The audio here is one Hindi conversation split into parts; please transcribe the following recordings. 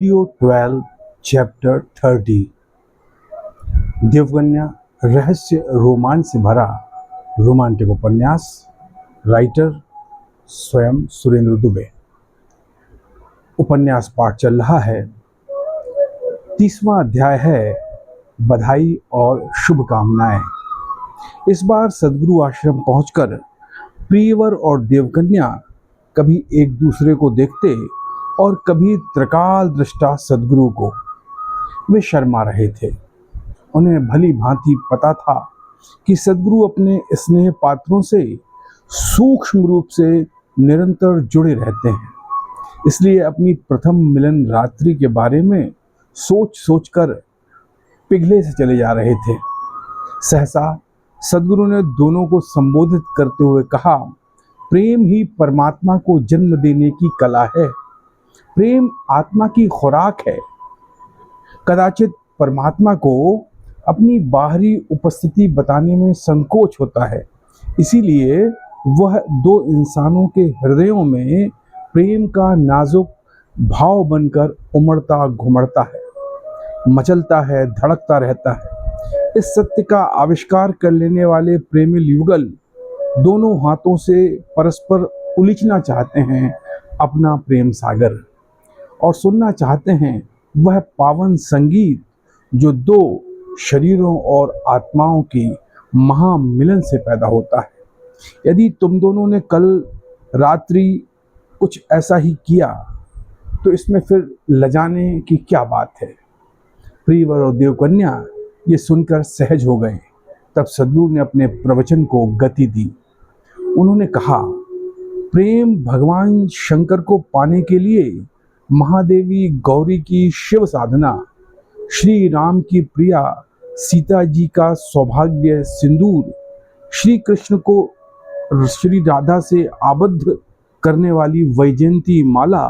वीडियो 12 चैप्टर 30 देवकन्या रहस्य रोमांच से भरा रोमांटिक उपन्यास। राइटर स्वयं सुरेंद्र दुबे। उपन्यास पाठ चल रहा है। 30वां अध्याय है बधाई और शुभकामनाएं। इस बार सदगुरु आश्रम पहुंचकर प्रियवर और देवकन्या कभी एक दूसरे को देखते और कभी त्रिकाल दृष्टा सदगुरु को। वे शर्मा रहे थे। उन्हें भली भांति पता था कि सदगुरु अपने स्नेह पात्रों से सूक्ष्म रूप से निरंतर जुड़े रहते हैं, इसलिए अपनी प्रथम मिलन रात्रि के बारे में सोच सोचकर पिघले से चले जा रहे थे। सहसा सदगुरु ने दोनों को संबोधित करते हुए कहा, प्रेम ही परमात्मा को जन्म देने की कला है। प्रेम आत्मा की खुराक है। कदाचित परमात्मा को अपनी बाहरी उपस्थिति बताने में संकोच होता है, इसीलिए वह दो इंसानों के हृदयों में प्रेम का नाजुक भाव बनकर उमड़ता घुमड़ता है, मचलता है, धड़कता रहता है। इस सत्य का आविष्कार कर लेने वाले प्रेमी युगल दोनों हाथों से परस्पर उलीचना चाहते हैं अपना प्रेम सागर, और सुनना चाहते हैं वह पावन संगीत जो दो शरीरों और आत्माओं की महामिलन से पैदा होता है। यदि तुम दोनों ने कल रात्रि कुछ ऐसा ही किया तो इसमें फिर लजाने की क्या बात है। प्रियवर और देवकन्या ये सुनकर सहज हो गए। तब सदगुरु ने अपने प्रवचन को गति दी। उन्होंने कहा, प्रेम भगवान शंकर को पाने के लिए महादेवी गौरी की शिव साधना, श्री राम की प्रिया सीता जी का सौभाग्य सिंदूर, श्री कृष्ण को श्री राधा से आबद्ध करने वाली वैजयंती माला,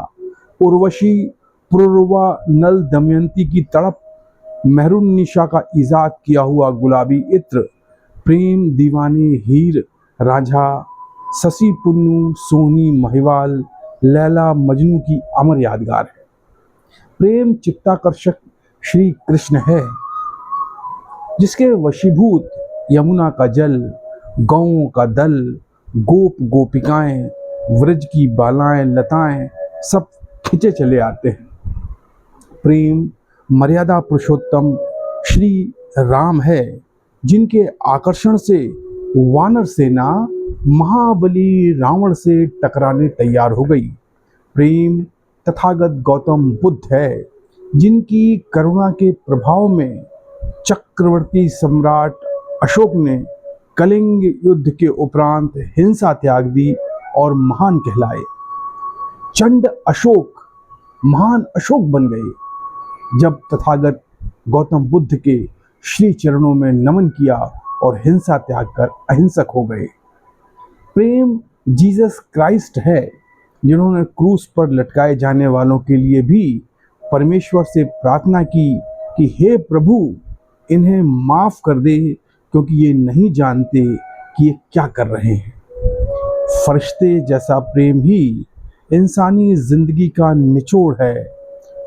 उर्वशी पुरुरवा नल दमयंती की तड़प, मेहरून निशा का इजाद किया हुआ गुलाबी इत्र, प्रेम दीवाने हीर राझा, शशि पुन्नू सोहनी महिवाल, लैला मजनू की अमर यादगार है। प्रेम चित्ताकर्षक श्री कृष्ण है, जिसके वशीभूत यमुना का जल, गौओं का दल, गोप गोपिकाएं, व्रज की बालाएं लताएं सब खिंचे चले आते हैं। प्रेम मर्यादा पुरुषोत्तम श्री राम है, जिनके आकर्षण से वानर सेना महाबली रावण से टकराने तैयार हो गई। प्रेम तथागत गौतम बुद्ध है, जिनकी करुणा के प्रभाव में चक्रवर्ती सम्राट अशोक ने कलिंग युद्ध के उपरांत हिंसा त्याग दी और महान कहलाए। चंड अशोक महान अशोक बन गए जब तथागत गौतम बुद्ध के श्री चरणों में नमन किया और हिंसा त्याग कर अहिंसक हो गए। प्रेम जीसस क्राइस्ट है, जिन्होंने क्रूस पर लटकाए जाने वालों के लिए भी परमेश्वर से प्रार्थना की कि हे प्रभु, इन्हें माफ कर दे, क्योंकि ये नहीं जानते कि ये क्या कर रहे हैं। फरिश्ते जैसा प्रेम ही इंसानी जिंदगी का निचोड़ है।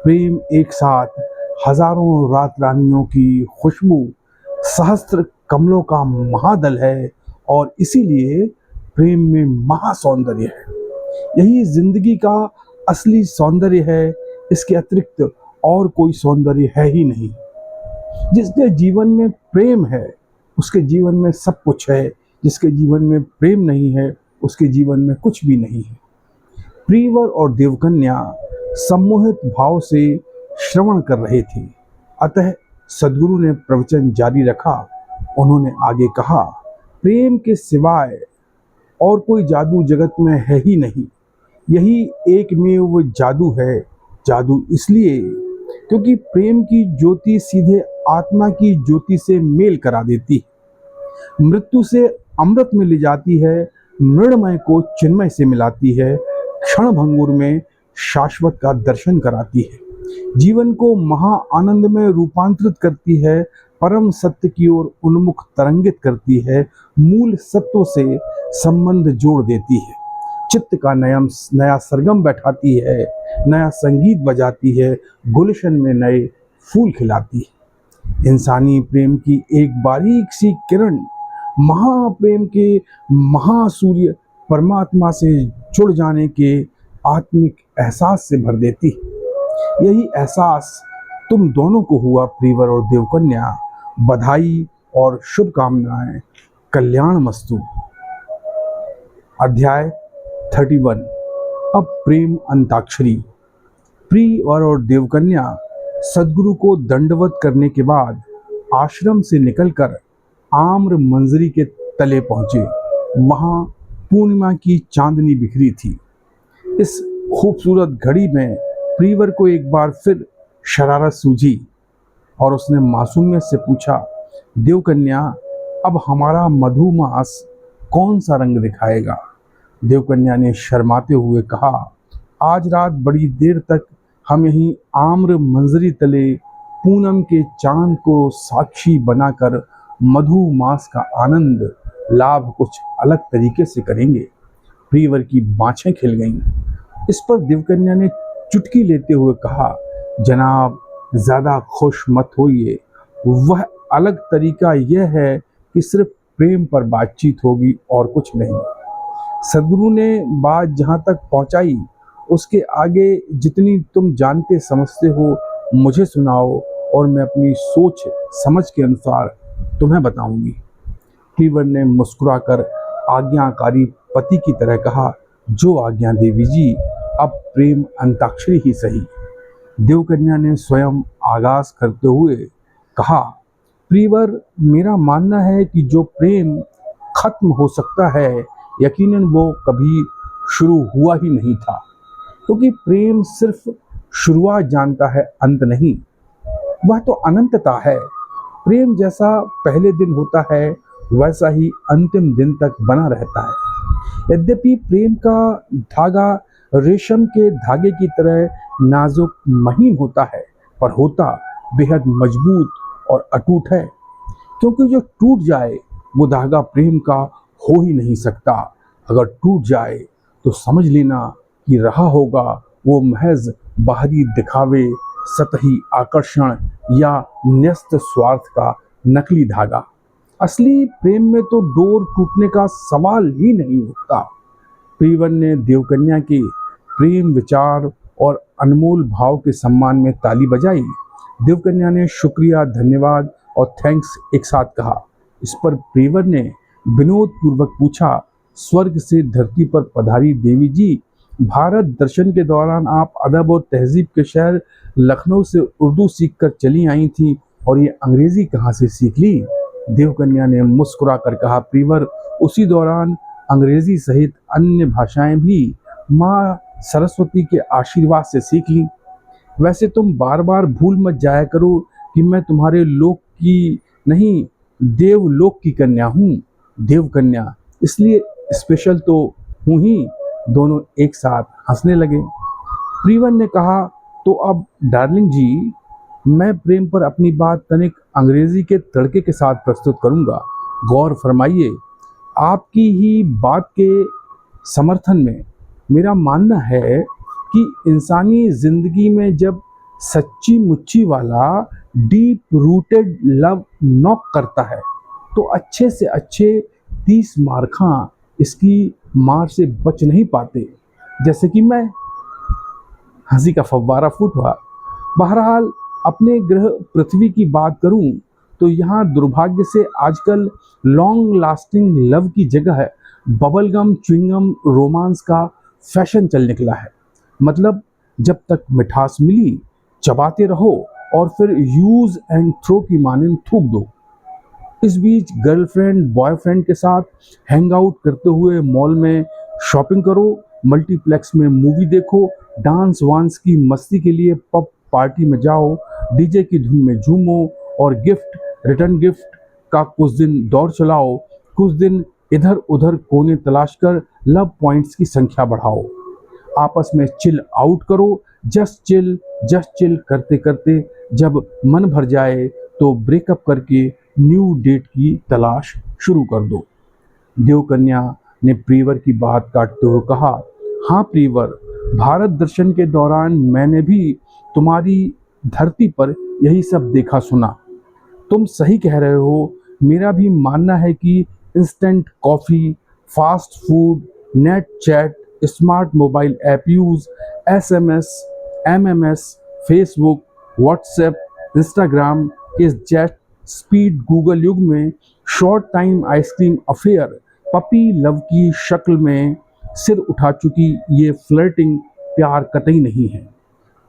प्रेम एक साथ हजारों रात रानियों की खुशबू, सहस्त्र कमलों का महादल है, और इसीलिए प्रेम में महासौंदर्य है। यही जिंदगी का असली सौंदर्य है। इसके अतिरिक्त और कोई सौंदर्य है ही नहीं। जिसके जीवन में प्रेम है उसके जीवन में सब कुछ है। जिसके जीवन में प्रेम नहीं है उसके जीवन में कुछ भी नहीं है। प्रियवर और देवकन्या सम्मोहित भाव से श्रवण कर रहे थे। अतः सदगुरु ने प्रवचन जारी रखा। उन्होंने आगे कहा, प्रेम के सिवाय और कोई जादू जगत में है ही नहीं। यही एकमेव जादू है। जादू इसलिए क्योंकि प्रेम की ज्योति सीधे आत्मा की ज्योति से मेल करा देती है, मृत्यु से अमृत में ले जाती है, मृण्मय को चिन्मय से मिलाती है, क्षण भंगुर में शाश्वत का दर्शन कराती है, जीवन को महा आनंद में रूपांतरित करती है, परम सत्य की ओर उन्मुख तरंगित करती है, मूल सत्यों से संबंध जोड़ देती है, चित्त का नया सरगम बैठाती है, नया संगीत बजाती है, गुलशन में नए फूल खिलाती है। इंसानी प्रेम की एक बारीक सी किरण महाप्रेम के महासूर्य परमात्मा से जुड़ जाने के आत्मिक एहसास से भर देती है। यही एहसास तुम दोनों को हुआ प्रीवर और देवकन्या। बधाई और शुभकामनाएं। कल्याण मस्तु। अध्याय 31। अब प्रेम अंताक्षरी। प्रीवर और देवकन्या सद्गुरु को दंडवत करने के बाद आश्रम से निकलकर आम्र मंजरी के तले पहुंचे। वहां पूर्णिमा की चांदनी बिखरी थी। इस खूबसूरत घड़ी में प्रीवर को एक बार फिर शरारत सूझी और उसने मासूमियत से पूछा, देवकन्या, अब हमारा मधुमास कौन सा रंग दिखाएगा? देवकन्या ने शर्माते हुए कहा, आज रात बड़ी देर तक हम यहीं आम्र मंजरी तले पूनम के चांद को साक्षी बनाकर मधुमास का आनंद लाभ कुछ अलग तरीके से करेंगे। प्रीवर की बाँछें खिल गईं। इस पर देवकन्या ने चुटकी लेते हुए कहा, जनाब, ज़्यादा खुश मत होइए। वह अलग तरीका यह है कि सिर्फ प्रेम पर बातचीत होगी और कुछ नहीं। सद्गुरु ने बात जहाँ तक पहुँचाई उसके आगे जितनी तुम जानते समझते हो मुझे सुनाओ और मैं अपनी सोच समझ के अनुसार तुम्हें बताऊंगी। प्रीवर ने मुस्कुराकर आज्ञाकारी पति की तरह कहा, जो आज्ञा देवी जी, अब प्रेम अंताक्षरी ही सही। देवकन्या ने स्वयं आगाज करते हुए कहा, प्रीवर, मेरा मानना है कि जो प्रेम खत्म हो सकता है यकीनन वो कभी शुरू हुआ ही नहीं था, क्योंकि प्रेम सिर्फ शुरुआत जानता है, अंत नहीं। वह तो अनंतता है। प्रेम जैसा पहले दिन होता है वैसा ही अंतिम दिन तक बना रहता है। यद्यपि प्रेम का धागा रेशम के धागे की तरह नाजुक महीन होता है, पर होता बेहद मजबूत और अटूट है, क्योंकि जो टूट जाए वो धागा प्रेम का हो ही नहीं सकता। अगर टूट जाए तो समझ लेना कि रहा होगा वो महज बाहरी दिखावे, सतही आकर्षण या न्यस्त स्वार्थ का नकली धागा। असली प्रेम में तो डोर टूटने का सवाल ही नहीं उठता। प्रीवर ने देवकन्या के प्रेम विचार और अनमोल भाव के सम्मान में ताली बजाई। देवकन्या ने शुक्रिया, धन्यवाद और थैंक्स एक साथ कहा। इस पर प्रीवर ने विनोद पूर्वक पूछा, स्वर्ग से धरती पर पधारी देवी जी, भारत दर्शन के दौरान आप अदब और तहजीब के शहर लखनऊ से उर्दू सीखकर चली आई थी और ये अंग्रेजी कहाँ से सीख ली? देवकन्या ने मुस्कुरा कर कहा, प्रीवर, उसी दौरान अंग्रेजी सहित अन्य भाषाएं भी माँ सरस्वती के आशीर्वाद से सीख ली। वैसे तुम बार बार भूल मत जाया करो कि मैं तुम्हारे लोक की नहीं, देवलोक की कन्या हूँ। देवकन्या इसलिए स्पेशल तो हूँ ही। दोनों एक साथ हंसने लगे। प्रीवर ने कहा, तो अब डार्लिंग जी, मैं प्रेम पर अपनी बात तनिक अंग्रेजी के तड़के के साथ प्रस्तुत करूंगा। गौर फरमाइए, आपकी ही बात के समर्थन में मेरा मानना है कि इंसानी जिंदगी में जब सच्ची मुच्ची वाला डीप रूटेड लव नॉक करता है तो अच्छे से अच्छे 30 मारखां इसकी मार से बच नहीं पाते, जैसे कि मैं। हंसी का फव्वारा फूट हुआ। बहरहाल, अपने ग्रह पृथ्वी की बात करूं तो यहाँ दुर्भाग्य से आजकल लॉन्ग लास्टिंग लव की जगह बबलगम च्युइंगम रोमांस का फैशन चल निकला है। मतलब जब तक मिठास मिली चबाते रहो और फिर यूज एंड थ्रो की मानिंद थूक दो। इस बीच गर्लफ्रेंड बॉयफ्रेंड के साथ हैंग आउट करते हुए मॉल में शॉपिंग करो, मल्टीप्लेक्स में मूवी देखो, डांस वांस की मस्ती के लिए पब पार्टी में जाओ, डीजे की धुन में झूमो और गिफ्ट रिटर्न गिफ्ट का कुछ दिन दौर चलाओ, कुछ दिन इधर उधर कोने तलाश कर लव पॉइंट्स की संख्या बढ़ाओ। आपस में चिल आउट करो, जस्ट चिल करते करते जब मन भर जाए तो ब्रेकअप करके न्यू डेट की तलाश शुरू कर दो। देवकन्या ने प्रियवर की बात काटते हुए कहा, हाँ प्रियवर, भारत दर्शन के दौरान मैंने भी तुम्हारी धरती पर यही सब देखा सुना। तुम सही कह रहे हो। मेरा भी मानना है कि instant coffee, fast food, net chat, smart mobile app use, SMS, MMS, Facebook, WhatsApp, Instagram के जेट स्पीड गूगल युग में short time ice cream affair puppy love की शक्ल में सिर उठा चुकी ये फ्लर्टिंग प्यार कतई नहीं है।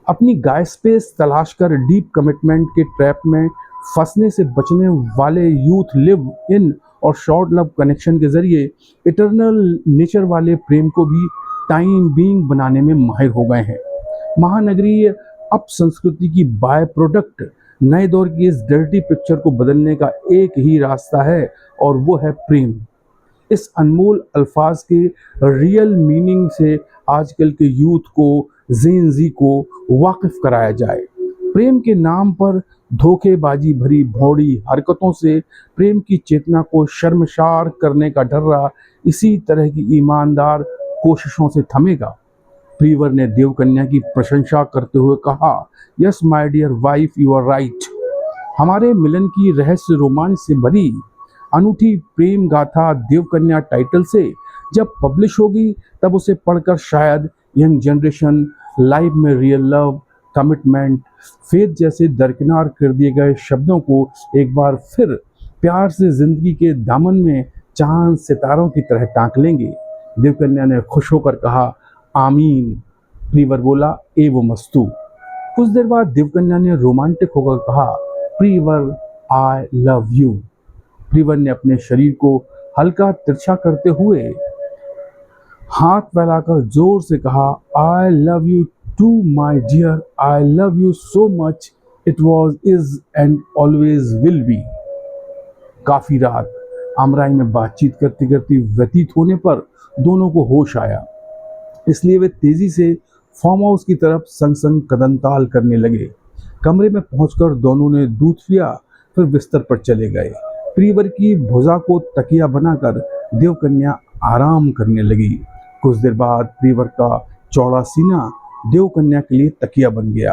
अपनी गाय स्पेस तलाश कर डीप कमिटमेंट के ट्रैप में फंसने से बचने वाले यूथ लिव इन और शॉर्ट लव कनेक्शन के जरिए इटर्नल नेचर वाले प्रेम को भी टाइम बीइंग बनाने में माहिर हो गए हैं। महानगरीय अप संस्कृति की बाय प्रोडक्ट नए दौर की इस डर्टी पिक्चर को बदलने का एक ही रास्ता है और वो है प्रेम। इस अनमोल अल्फाज के रियल मीनिंग से आजकल के यूथ को, जेन जी को वाकिफ कराया जाए। प्रेम के नाम पर धोखेबाजी भरी भौड़ी हरकतों से प्रेम की चेतना को शर्मसार करने का डर्रा इसी तरह की ईमानदार कोशिशों से थमेगा। प्रियवर ने देवकन्या की प्रशंसा करते हुए कहा, yes my dear wife, you are right. हमारे मिलन की रहस्य रोमांच से भरी अनूठी प्रेम गाथा देवकन्या टाइटल से जब पब्लिश होगी तब उसे पढ़कर शायद यंग जनरेशन लाइफ में रियल लव, कमिटमेंट, फेथ जैसे दरकिनार कर दिए गए शब्दों को एक बार फिर प्यार से जिंदगी के दामन में चांद सितारों की तरह टांक लेंगे। देवकन्या ने खुश होकर कहा, आमीन। प्रियवर बोला, एवं मस्तु। कुछ देर बाद देवकन्या ने रोमांटिक होकर कहा, प्रियवर आई लव यू। प्रियवर ने अपने शरीर को हल्का तिरछा करते हुए हाथ फैलाकर जोर से कहा, I love you too my dear, I love you so much, it was, is and always will be. काफी रात आमराई में बातचीत करते करते व्यतीत होने पर दोनों को होश आया, इसलिए वे तेजी से फार्म हाउस की तरफ संग संग कदम ताल करने लगे। कमरे में पहुंचकर दोनों ने दूध पिया, फिर बिस्तर पर चले गए। प्रियवर की भुजा को तकिया बनाकर देवकन्या आराम करने लगी। कुछ देर बाद प्रियवर का चौड़ा सीना देवकन्या के लिए तकिया बन गया।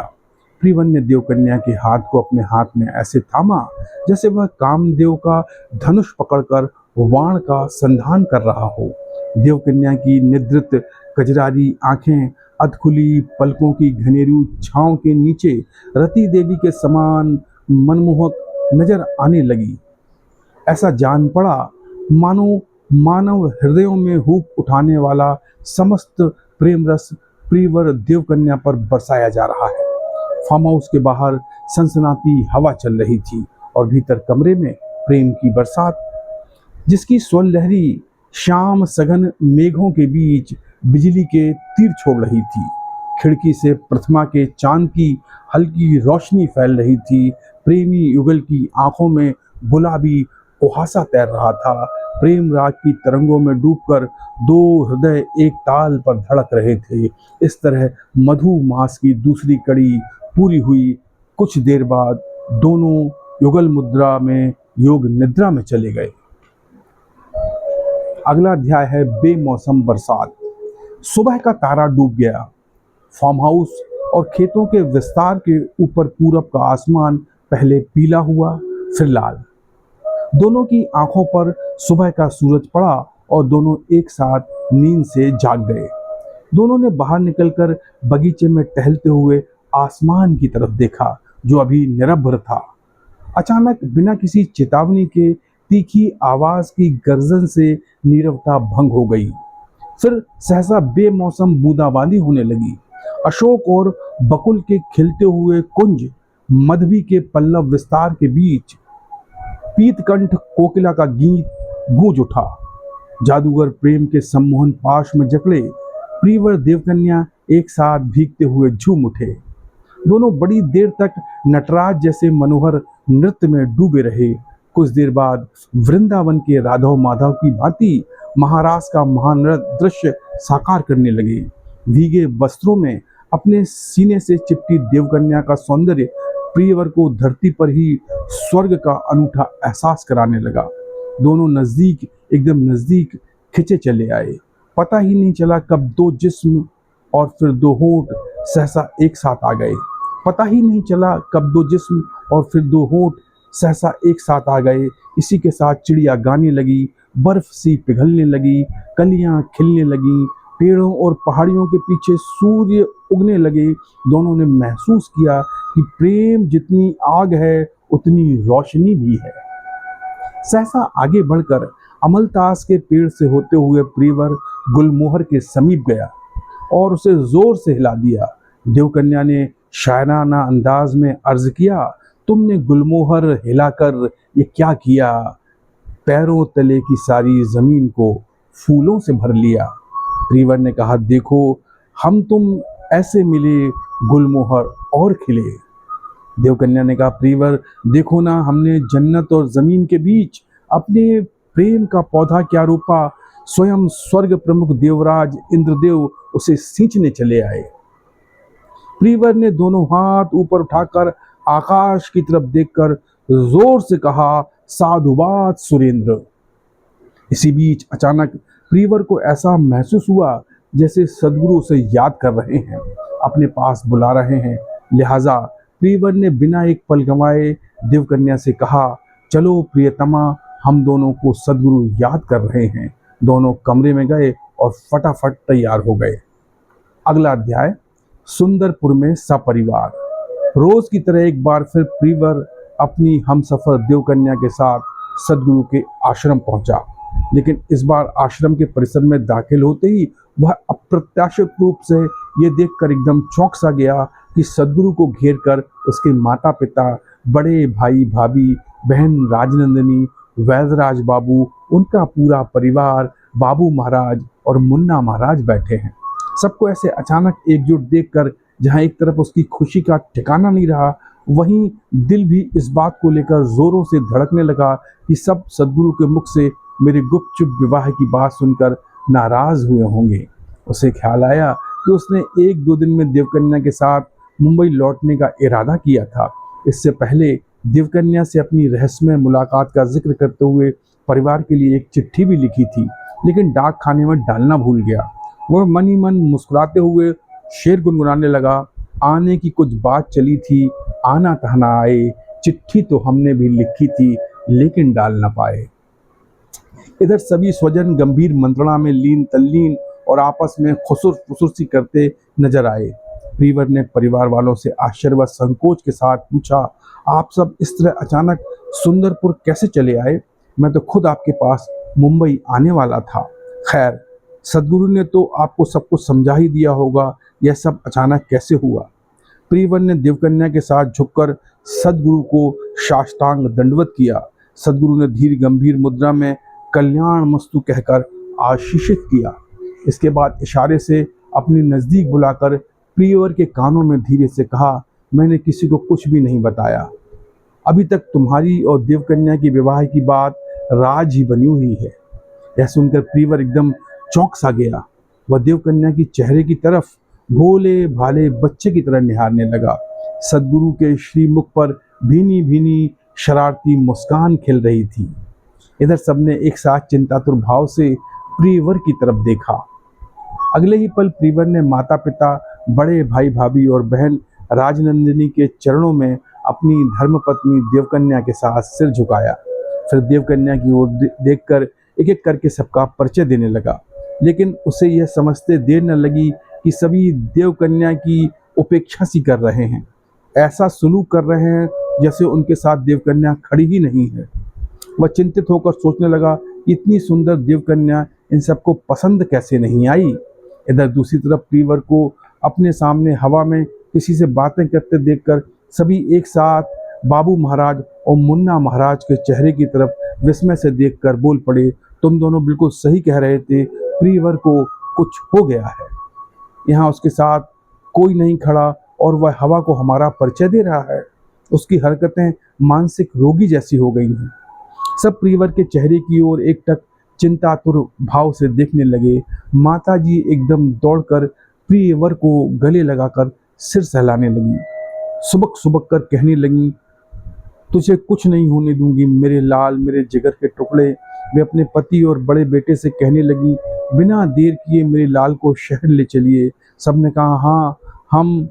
प्रियवर ने देवकन्या के हाथ को अपने हाथ में ऐसे थामा जैसे वह कामदेव का धनुष पकड़कर वाण का संधान कर रहा हो। देवकन्या की निद्रित कजरारी आंखें अधखुली पलकों की घनेरू छांव के नीचे रति देवी के समान मनमोहक नजर आने लगी। ऐसा जान पड़ा मानो मानव हृदयों में हूक उठाने वाला समस्त प्रेम रस प्रियवर देवकन्या पर बरसाया जा रहा है। फार्म हाउस के बाहर सनसनाती हवा चल रही थी और भीतर कमरे में प्रेम की बरसात, जिसकी स्वर लहरी शाम सघन मेघों के बीच बिजली के तीर छोड़ रही थी। खिड़की से प्रतिमा के चांद की हल्की रोशनी फैल रही थी। प्रेमी युगल की आंखों में गुलाबी कुहासा तैर रहा था। प्रेम राग की तरंगों में डूबकर दो हृदय एक ताल पर धड़क रहे थे। इस तरह मधु मास की दूसरी कड़ी पूरी हुई। कुछ देर बाद दोनों युगल मुद्रा में योग निद्रा में चले गए। अगला अध्याय है बेमौसम बरसात। सुबह का तारा डूब गया। फार्म हाउस और खेतों के विस्तार के ऊपर पूरब का आसमान पहले पीला हुआ, फिर लाल। दोनों की आंखों पर सुबह का सूरज पड़ा और दोनों एक साथ नींद से जाग गए। दोनों ने बाहर निकलकर बगीचे में टहलते हुए आसमान की तरफ देखा जो अभी निरभ्र था। अचानक बिना किसी चेतावनी के तीखी आवाज की गर्जन से नीरवता भंग हो गई। फिर सहसा बेमौसम बूंदाबांदी होने लगी। अशोक और बकुल के खिलते हुए कुंज, मधवी के पल्लव विस्तार के बीच पीतकंठ कोकिला का गीत गूंज उठा। जादूगर प्रेम के सम्मोहन पाश में जकड़े प्रियवर देवकन्या एक साथ भीगते हुए झूम उठे। दोनों बड़ी देर तक नटराज जैसे मनोहर नृत्य में डूबे रहे। कुछ देर बाद वृंदावन के राधव माधव की भांति महारास का महान दृश्य साकार करने लगे। भीगे वस्त्रों में अपने सीने से चिपटी देवकन्या का सौंदर्य प्रियवर को धरती पर ही स्वर्ग का अनूठा एहसास कराने लगा। दोनों नजदीक, एकदम नजदीक खिंचे चले आए। पता ही नहीं चला कब दो जिस्म और फिर दो होंठ सहसा एक साथ आ गए। पता ही नहीं चला कब दो जिस्म और फिर दो होंठ सहसा एक साथ आ गए। इसी के साथ चिड़िया गाने लगी, बर्फ सी पिघलने लगी, कलियां खिलने लगी, पेड़ों और पहाड़ियों के पीछे सूर्य उगने लगे। दोनों ने महसूस किया कि प्रेम जितनी आग है उतनी रोशनी भी है। सहसा आगे बढ़कर अमलतास के पेड़ से होते हुए प्रियवर गुलमोहर के समीप गया और उसे जोर से हिला दिया। देवकन्या ने शायराना अंदाज में अर्ज किया, तुमने गुलमोहर हिलाकर ये क्या किया? पैरों तले की सारी जमीन को फूलों से भर लिया। प्रियवर ने कहा, देखो हम तुम ऐसे मिले गुलमोहर और खिले। देवकन्या ने कहा, प्रियवर देखो ना, हमने जन्नत और जमीन के बीच अपने प्रेम का पौधा क्या रोपा। स्वयं स्वर्ग प्रमुख देवराज इंद्रदेव उसे सींचने चले आए। प्रियवर ने दोनों हाथ ऊपर उठाकर आकाश की तरफ देखकर जोर से कहा, साधुवाद सुरेंद्र। इसी बीच अचानक प्रियवर को ऐसा महसूस हुआ जैसे सदगुरु उसे याद कर रहे हैं, अपने पास बुला रहे हैं। लिहाजा प्रियवर ने बिना एक पल गंवाए देवकन्या से कहा, चलो प्रियतमा, हम दोनों को सदगुरु याद कर रहे हैं। दोनों कमरे में गए और फटाफट तैयार हो गए। अगला अध्याय, सुंदरपुर में सपरिवार। रोज की तरह एक बार फिर प्रियवर अपनी हमसफर देवकन्या के साथ सदगुरु के आश्रम पहुंचा। लेकिन इस बार आश्रम के परिसर में दाखिल होते ही वह अप्रत्याशित रूप से ये देखकर एकदम चौंक सा गया कि सदगुरु को घेर कर उसके माता पिता, बड़े भाई भाभी, बहन राजनंदिनी, वैदराज बाबू, उनका पूरा परिवार, बाबू महाराज और मुन्ना महाराज बैठे हैं। सबको ऐसे अचानक एकजुट देखकर जहां एक तरफ उसकी खुशी का ठिकाना नहीं रहा, वहीं दिल भी इस बात को लेकर जोरों से धड़कने लगा कि सब सदगुरु के मुख से मेरे गुपचुप विवाह की बात सुनकर नाराज हुए होंगे। उसे ख्याल आया कि उसने एक दो दिन में देवकन्या के साथ मुंबई लौटने का इरादा किया था। इससे पहले देवकन्या से अपनी रहस्यमय मुलाकात का जिक्र करते हुए परिवार के लिए एक चिट्ठी भी लिखी थी, लेकिन डाक खाने में डालना भूल गया। वह मन ही मन मुस्कुराते हुए शेर गुनगुनाने लगा, आने की कुछ बात चली थी, आना तहना आए, चिट्ठी तो हमने भी लिखी थी लेकिन डाल न पाए। इधर सभी स्वजन गंभीर मंत्रणा में लीन तल्लीन और आपस में खुसुर फुसुर सी करते नजर आए। प्रियवर ने परिवार वालों से आश्चर्य व संकोच के साथ पूछा, आप सब इस तरह अचानक सुंदरपुर कैसे चले आए? मैं तो खुद आपके पास मुंबई आने वाला था। खैर, सदगुरु ने तो आपको सब कुछ समझा ही दिया होगा, यह सब अचानक कैसे हुआ? प्रियवर ने देवकन्या के साथ झुककर सदगुरु को साष्टांग दंडवत किया। सदगुरु ने धीर गंभीर मुद्रा में कल्याण मस्तु कहकर आशीषित किया। इसके बाद इशारे से अपने नजदीक बुलाकर प्रियवर के कानों में धीरे से कहा, मैंने किसी को कुछ भी नहीं बताया। अभी तक तुम्हारी और देवकन्या की विवाह की बात राज ही बनी हुई है। यह सुनकर प्रियवर एकदम चौंक सा गया। वह देवकन्या की चेहरे की तरफ भोले भाले बच्चे की तरह निहारने लगा। सदगुरु के श्रीमुख पर भीनी भीनी शरारती मुस्कान खिल रही थी। इधर सबने एक साथ चिंतातुर भाव से प्रियवर की तरफ देखा। अगले ही पल प्रियवर ने माता पिता, बड़े भाई भाभी और बहन राजनंदिनी के चरणों में अपनी धर्मपत्नी देवकन्या के साथ सिर झुकाया। फिर देवकन्या की ओर देखकर एक एक करके सबका परिचय देने लगा। लेकिन उसे यह समझते देर न लगी कि सभी देवकन्या की उपेक्षा सी कर रहे हैं, ऐसा सलूक कर रहे हैं जैसे उनके साथ देवकन्या खड़ी ही नहीं है। वह चिंतित होकर सोचने लगा, इतनी सुंदर देवकन्या इन सबको पसंद कैसे नहीं आई। इधर दूसरी तरफ प्रियवर को अपने सामने हवा में किसी से बातें करते देखकर सभी एक साथ बाबू महाराज और मुन्ना महाराज के चेहरे की तरफ विस्मय से देखकर बोल पड़े, तुम दोनों बिल्कुल सही कह रहे थे, प्रियवर को कुछ हो गया है। यहाँ उसके साथ कोई नहीं खड़ा और वह हवा को हमारा परिचय दे रहा है। उसकी हरकतें मानसिक रोगी जैसी हो गई हैं। सब प्रियवर के चेहरे की ओर एकटक चिंतातुर भाव से देखने लगे। माताजी एकदम दौड़कर प्रियवर को गले लगाकर सिर सहलाने लगी। सुबक सुबक कर कहने लगी, तुझे कुछ नहीं होने दूंगी मेरे लाल, मेरे जिगर के टुकड़े। वे अपने पति और बड़े बेटे से कहने लगी, बिना देर किए मेरे लाल को शहर ले चलिए। सबने कहा, हाँ, हम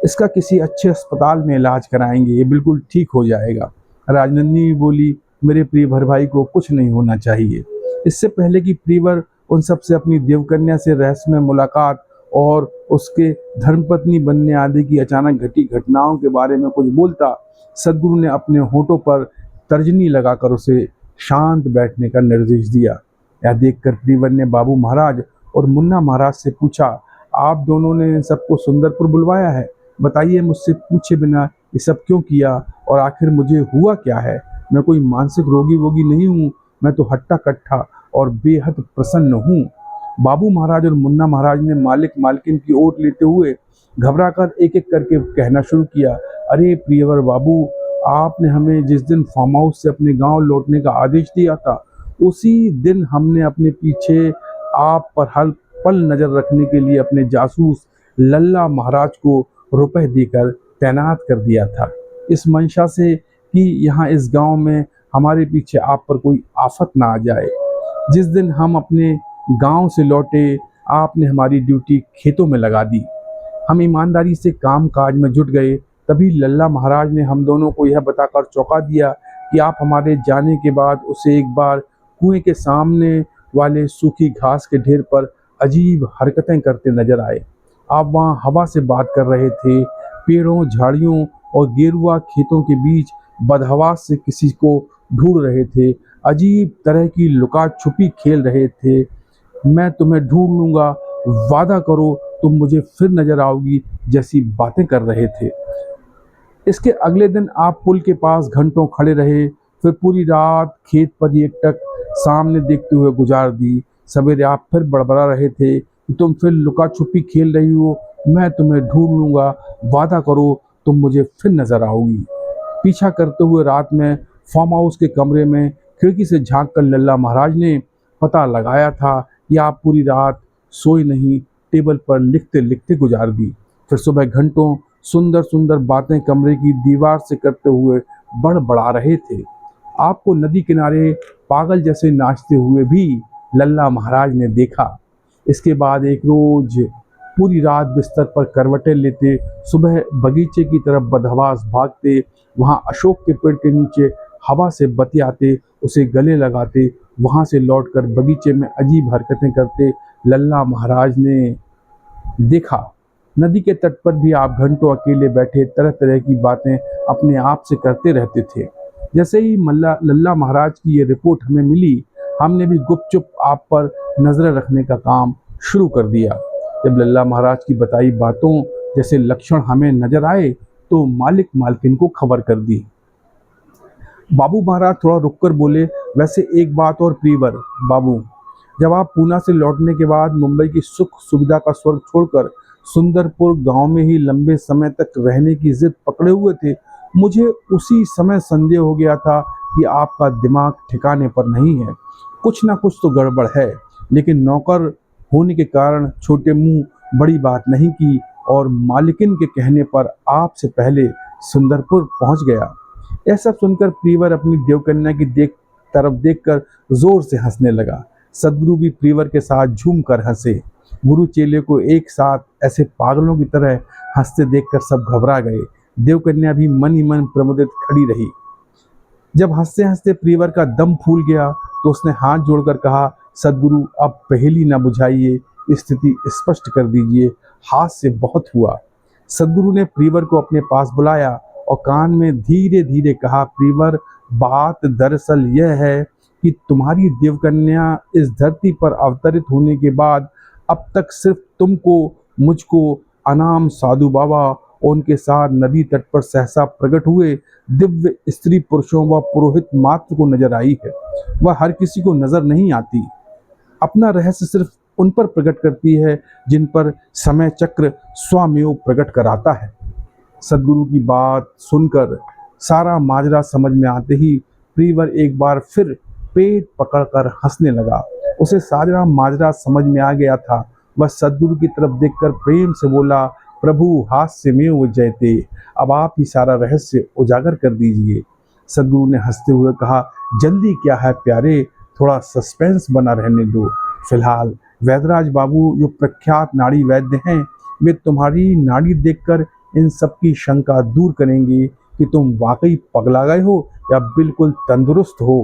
इसका किसी अच्छे अस्पताल में इलाज कराएंगे, ये बिल्कुल ठीक हो जाएगा। राजनंदिनी भी बोली, मेरे प्रिय भरभाई को कुछ नहीं होना चाहिए। इससे पहले कि प्रियवर उन सब से अपनी देवकन्या से रहस्यमय मुलाकात और उसके धर्मपत्नी बनने आदि की अचानक घटी घटनाओं के बारे में कुछ बोलता, सदगुरु ने अपने होठों पर तर्जनी लगाकर उसे शांत बैठने का निर्देश दिया। यह देखकर प्रियवर ने बाबू महाराज और मुन्ना महाराज से पूछा, आप दोनों ने इन सबको सुंदरपुर बुलवाया है, बताइए मुझसे पूछे बिना ये सब क्यों किया, और आखिर मुझे हुआ क्या है? मैं कोई मानसिक रोगी वोगी नहीं हूँ, मैं तो हट्टा कट्ठा और बेहद प्रसन्न हूँ। बाबू महाराज और मुन्ना महाराज ने मालिक मालकिन की ओट लेते हुए घबराकर एक एक करके कहना शुरू किया, अरे प्रियवर बाबू, आपने हमें जिस दिन फार्म हाउस से अपने गांव लौटने का आदेश दिया था, उसी दिन हमने अपने पीछे आप पर हर पल नजर रखने के लिए अपने जासूस लल्ला महाराज को रुपए देकर तैनात कर दिया था, इस मंशा से कि यहाँ इस गांव में हमारे पीछे आप पर कोई आफत ना आ जाए। जिस दिन हम अपने गांव से लौटे, आपने हमारी ड्यूटी खेतों में लगा दी। हम ईमानदारी से काम काज में जुट गए, तभी लल्ला महाराज ने हम दोनों को यह बताकर चौंका दिया कि आप हमारे जाने के बाद उसे एक बार कुएं के सामने वाले सूखी घास के ढेर पर अजीब हरकतें करते नजर आए। आप वहाँ हवा से बात कर रहे थे, पेड़ों, झाड़ियों और गेरुआ खेतों के बीच बदहवास से किसी को ढूंढ रहे थे, अजीब तरह की लुका छुपी खेल रहे थे। मैं तुम्हें ढूंढ लूंगा, वादा करो तुम मुझे फिर नजर आओगी, जैसी बातें कर रहे थे। इसके अगले दिन आप पुल के पास घंटों खड़े रहे, फिर पूरी रात खेत पर ही एकटक सामने देखते हुए गुजार दी। सवेरे आप फिर बड़बड़ा रहे थे कि तुम फिर लुका छुपी खेल रही हो, मैं तुम्हें ढूंढ लूंगा, वादा करो तुम मुझे फिर नजर आओगी। पीछा करते हुए रात में फार्म हाउस के कमरे में खिड़की से झांक कर लल्ला महाराज ने पता लगाया था कि आप पूरी रात सोई नहीं, टेबल पर लिखते लिखते गुजार दी। फिर सुबह घंटों सुंदर सुंदर बातें कमरे की दीवार से करते हुए बड़बड़ा रहे थे। आपको नदी किनारे पागल जैसे नाचते हुए भी लल्ला महाराज ने देखा। इसके बाद एक रोज पूरी रात बिस्तर पर करवटें लेते, सुबह बगीचे की तरफ बदहवास भागते, वहाँ अशोक के पेड़ के नीचे हवा से बतियाते, उसे गले लगाते, वहाँ से लौटकर बगीचे में अजीब हरकतें करते लल्ला महाराज ने देखा। नदी के तट पर भी आप घंटों अकेले बैठे तरह तरह की बातें अपने आप से करते रहते थे। जैसे ही लल्ला महाराज की ये रिपोर्ट हमें मिली, हमने भी गुपचुप आप पर नजर रखने का काम शुरू कर दिया। जब लल्ला महाराज की बताई बातों जैसे लक्षण हमें नजर आए, तो मालिक मालकिन को खबर कर दी। बाबू महाराज थोड़ा रुककर बोले, वैसे एक बात और प्रियवर बाबू, जब आप पूना से लौटने के बाद मुंबई की सुख सुविधा का स्वर्ग छोड़कर सुंदरपुर गांव में ही लंबे समय तक रहने की जिद पकड़े हुए थे, मुझे उसी समय संदेह हो गया था कि आपका दिमाग ठिकाने पर नहीं है, कुछ ना कुछ तो गड़बड़ है। लेकिन नौकर होने के कारण छोटे मुंह बड़ी बात नहीं की और मालिकिन के कहने पर आपसे पहले सुंदरपुर पहुंच गया। ऐसा सुनकर प्रियवर अपनी देवकन्या की तरफ देखकर जोर से हंसने लगा। सदगुरु भी प्रियवर के साथ झूम कर हंसे। गुरु चेले को एक साथ ऐसे पागलों की तरह हंसते देखकर सब घबरा गए। देवकन्या भी मन ही मन प्रमुदित खड़ी रही। जब हंसते हंसते प्रियवर का दम फूल गया, तो उसने हाथ जोड़कर कहा, सदगुरु अब पहेली न बुझाइए, स्थिति स्पष्ट कर दीजिए, हाथ से बहुत हुआ। सदगुरु ने प्रियवर को अपने पास बुलाया और कान में धीरे धीरे कहा, प्रियवर, बात दरअसल यह है कि तुम्हारी देवकन्या इस धरती पर अवतरित होने के बाद अब तक सिर्फ तुमको, मुझको, अनाम साधु बाबा और उनके साथ नदी तट पर सहसा प्रकट हुए दिव्य स्त्री पुरुषों व पुरोहित मात्र को नजर आई है। वह हर किसी को नजर नहीं आती। अपना रहस्य सिर्फ उन पर प्रकट करती है जिन पर समय चक्र स्वमेव प्रकट कराता है। सदगुरु की बात सुनकर सारा माजरा समझ में आते ही प्रियवर एक बार फिर पेट पकड़कर हंसने लगा। उसे सारा माजरा समझ में आ गया था। वह सदगुरु की तरफ देखकर प्रेम से बोला, प्रभु हास्य में जयते, अब आप ही सारा रहस्य उजागर कर दीजिए। सदगुरु ने हंसते हुए कहा, जल्दी क्या है प्यारे, थोड़ा सस्पेंस बना रहने दो। फिलहाल वैद्यराज बाबू जो प्रख्यात नाड़ी वैद्य हैं, वे तुम्हारी नाड़ी देखकर इन सब की शंका दूर करेंगे कि तुम वाकई पगला गए हो या बिल्कुल तंदुरुस्त हो।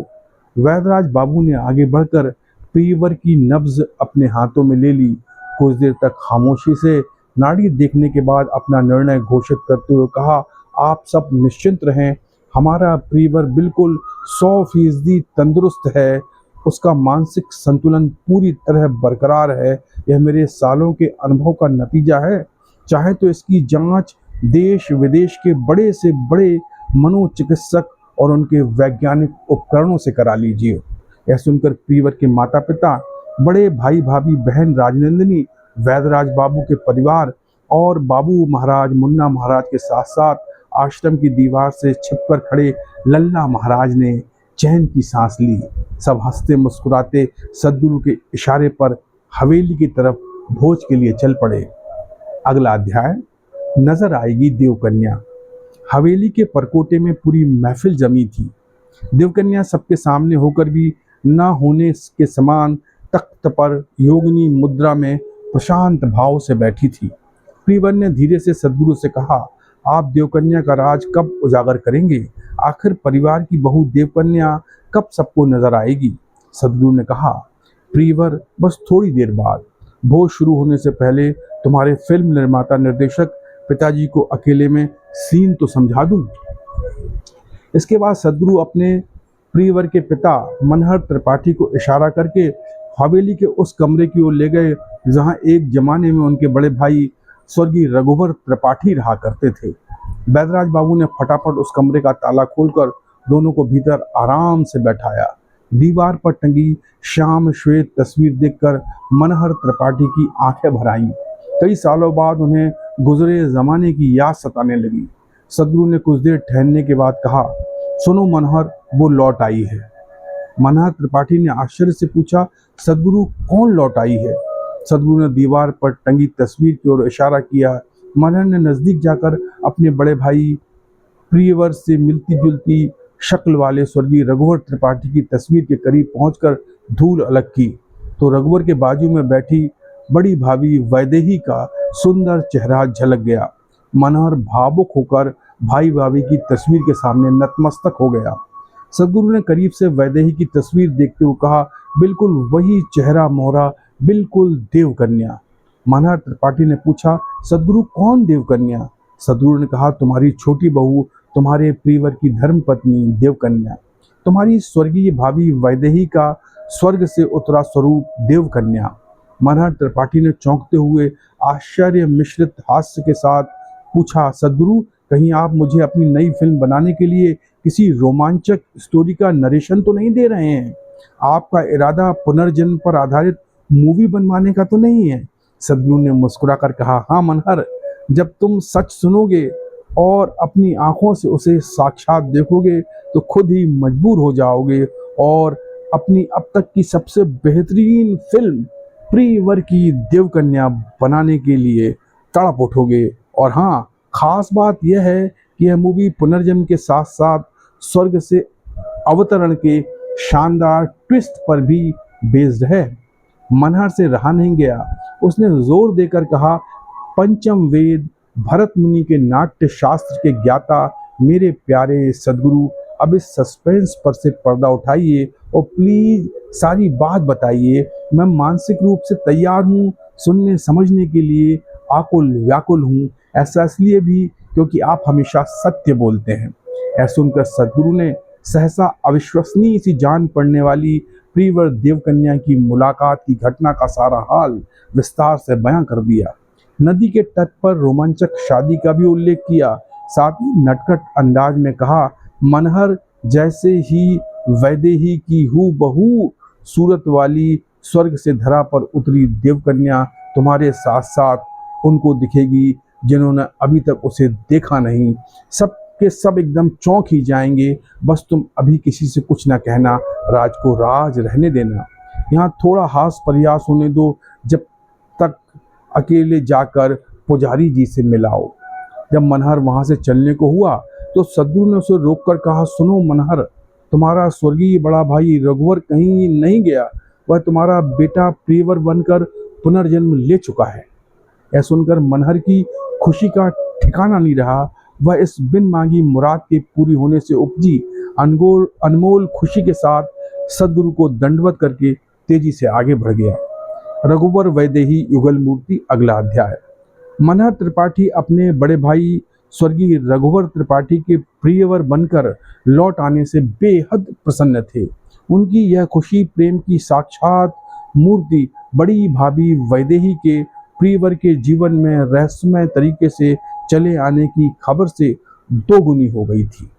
वैद्यराज बाबू ने आगे बढ़कर प्रियवर की नब्ज अपने हाथों में ले ली। कुछ देर तक खामोशी से नाड़ी देखने के बाद अपना निर्णय घोषित करते हुए कहा, आप सब निश्चिंत रहें, हमारा प्रियवर बिल्कुल 100% तंदुरुस्त है। उसका मानसिक संतुलन पूरी तरह बरकरार है। यह मेरे सालों के अनुभव का नतीजा है। चाहे तो इसकी जांच देश विदेश के बड़े से बड़े मनोचिकित्सक और उनके वैज्ञानिक उपकरणों से करा लीजिए। यह सुनकर प्रियवर के माता पिता, बड़े भाई भाभी बहन राजनंदिनी, वैद्यराज बाबू के परिवार और बाबू महाराज, मुन्ना महाराज के साथ साथ आश्रम की दीवार से छिपकर खड़े लल्ला महाराज ने चैन की सांस ली। सब हंसते मुस्कुराते सदगुरु के इशारे पर हवेली की तरफ भोज के लिए चल पड़े। अगला अध्याय, नजर आएगी देवकन्या। हवेली के परकोटे में पूरी महफिल जमी थी। देवकन्या सबके सामने होकर भी न होने के समान तख्त पर योगिनी मुद्रा में प्रशांत भाव से बैठी थी। प्रियवर ने धीरे से सदगुरु से कहा, आप देवकन्या का राज कब उजागर करेंगे? आखिर परिवार की बहू देवकन्या कब सबको नजर आएगी? सदगुरु ने कहा, प्रियवर, बस थोड़ी देर बाद। भोज शुरू होने से पहले तुम्हारे फिल्म निर्माता निर्देशक पिताजी को अकेले में सीन तो समझा दूं। इसके बाद सदगुरु अपने प्रियवर के पिता मनहर त्रिपाठी को इशारा करके हवेली के उस कमरे की ओर ले गए जहां एक जमाने में उनके बड़े भाई स्वर्गीय रघुवर त्रिपाठी रहा करते थे। वैद्यराज बाबू ने फटाफट उस कमरे का ताला खोलकर दोनों को भीतर आराम से बैठाया। दीवार पर टंगी श्याम श्वेत तस्वीर देखकर मनहर त्रिपाठी की आंखें भर आईं। कई सालों बाद उन्हें गुजरे जमाने की याद सताने लगी। सदगुरु ने कुछ देर ठहरने के बाद कहा, सुनो मनहर, वो लौट आई है। मनहर त्रिपाठी ने आश्चर्य से पूछा, सदगुरु, कौन लौट आई है? सदगुरु ने दीवार पर टंगी तस्वीर की ओर इशारा किया। मनहर ने नजदीक जाकर अपने बड़े भाई प्रियवर से मिलती जुलती शक्ल वाले स्वर्गीय रघुवर त्रिपाठी की तस्वीर के करीब पहुंचकर धूल अलग की तो रघुवर के बाजू में बैठी बड़ी भाभी वैदेही का सुंदर चेहरा झलक गया। मनोहर भावुक होकर भाई भाभी की तस्वीर के सामने नतमस्तक हो गया। सदगुरु ने करीब से वैदेही की तस्वीर देखते हुए कहा, बिल्कुल वही चेहरा मोहरा, बिल्कुल देवकन्या। मनोहर त्रिपाठी ने पूछा, सदगुरु, कौन देवकन्या? सदगुरु ने कहा, तुम्हारी छोटी बहू, तुम्हारे प्रियवर की धर्मपत्नी देवकन्या, तुम्हारी स्वर्गीय भाभी वैदेही का स्वर्ग से उतरा स्वरूप देवकन्या। मनोहर त्रिपाठी ने चौंकते हुए आश्चर्य मिश्रित हास्य के साथ पूछा, सदगुरु, कहीं आप मुझे अपनी नई फिल्म बनाने के लिए किसी रोमांचक स्टोरी का नरेशन तो नहीं दे रहे हैं? आपका इरादा पुनर्जन्म पर आधारित मूवी बनवाने का तो नहीं है? सदगुरु ने मुस्कुराकर कहा, हाँ मनहर, जब तुम सच सुनोगे और अपनी आंखों से उसे साक्षात देखोगे तो खुद ही मजबूर हो जाओगे और अपनी अब तक की सबसे बेहतरीन फिल्म प्रियवर की देवकन्या बनाने के लिए तड़प उठोगे। और हाँ, खास बात यह है कि यह मूवी पुनर्जन्म के साथ साथ स्वर्ग से अवतरण के शानदार ट्विस्ट पर भी बेस्ड है। मनहर से रहा नहीं गया, उसने जोर देकर कहा, पंचम वेद भरत मुनि के नाट्य शास्त्र के ज्ञाता मेरे प्यारे सदगुरु, अब इस सस्पेंस पर से पर्दा उठाइए और प्लीज सारी बात बताइए। मैं मानसिक रूप से तैयार हूँ, सुनने समझने के लिए आकुल व्याकुल हूँ। ऐसा इसलिए भी क्योंकि आप हमेशा सत्य बोलते हैं। ऐसा सुनकर सदगुरु ने सहसा अविश्वसनीय सी जान पड़ने वाली प्रियवर देवकन्या की मुलाकात की घटना का सारा हाल विस्तार से बयां कर दिया। नदी के तट पर रोमांचक शादी का भी उल्लेख किया। साथ ही नटखट अंदाज में कहा, मनहर, जैसे ही वैदेही की हूबहू सूरत वाली स्वर्ग से धरा पर उतरी देवकन्या तुम्हारे साथ साथ उनको दिखेगी जिन्होंने अभी तक उसे देखा नहीं। सब के सब एकदम चौंक ही जाएंगे। बस तुम अभी किसी से कुछ ना कहना, राज को राज रहने देना। यहाँ थोड़ा हास प्रयास होने दो, जब तक अकेले जाकर पुजारी जी से मिलाओ। जब मनहर वहां से चलने को हुआ तो सदगुरु ने उसे रोककर कहा, सुनो मनहर, तुम्हारा स्वर्गीय बड़ा भाई रघुवर कहीं नहीं गया, वह तुम्हारा बेटा प्रियवर बनकर पुनर्जन्म ले चुका है। यह सुनकर मनहर की खुशी का ठिकाना नहीं रहा। वह इस बिन मांगी मुराद के पूरी होने से उपजी अनमोल खुशी के साथ सदगुरु को दंडवत करके तेजी से आगे बढ़ गया। रघुवर वैदेही युगल मूर्ति, अगला अध्याय। मनहर त्रिपाठी अपने बड़े भाई स्वर्गीय रघुवर त्रिपाठी के प्रियवर बनकर लौट आने से बेहद प्रसन्न थे। उनकी यह खुशी प्रेम की साक्षात मूर्ति बड़ी भाभी वैदेही के प्रियवर के जीवन में रहस्यमय तरीके से चले आने की खबर से दोगुनी हो गई थी।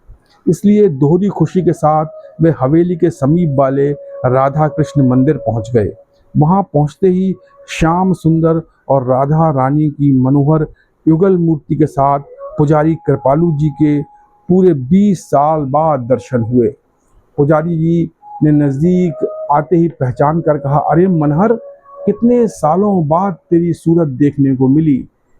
इसलिए दोहरी खुशी के साथ वे हवेली के समीप वाले राधा कृष्ण मंदिर पहुंच गए। वहां पहुंचते ही श्याम सुंदर और राधा रानी की मनोहर युगल मूर्ति के साथ पुजारी कृपालू जी के पूरे 20 साल बाद दर्शन हुए। पुजारी जी ने नजदीक आते ही पहचान कर कहा, अरे मनहर, कितने सालों बाद तेरी सूरत देखने को मिली।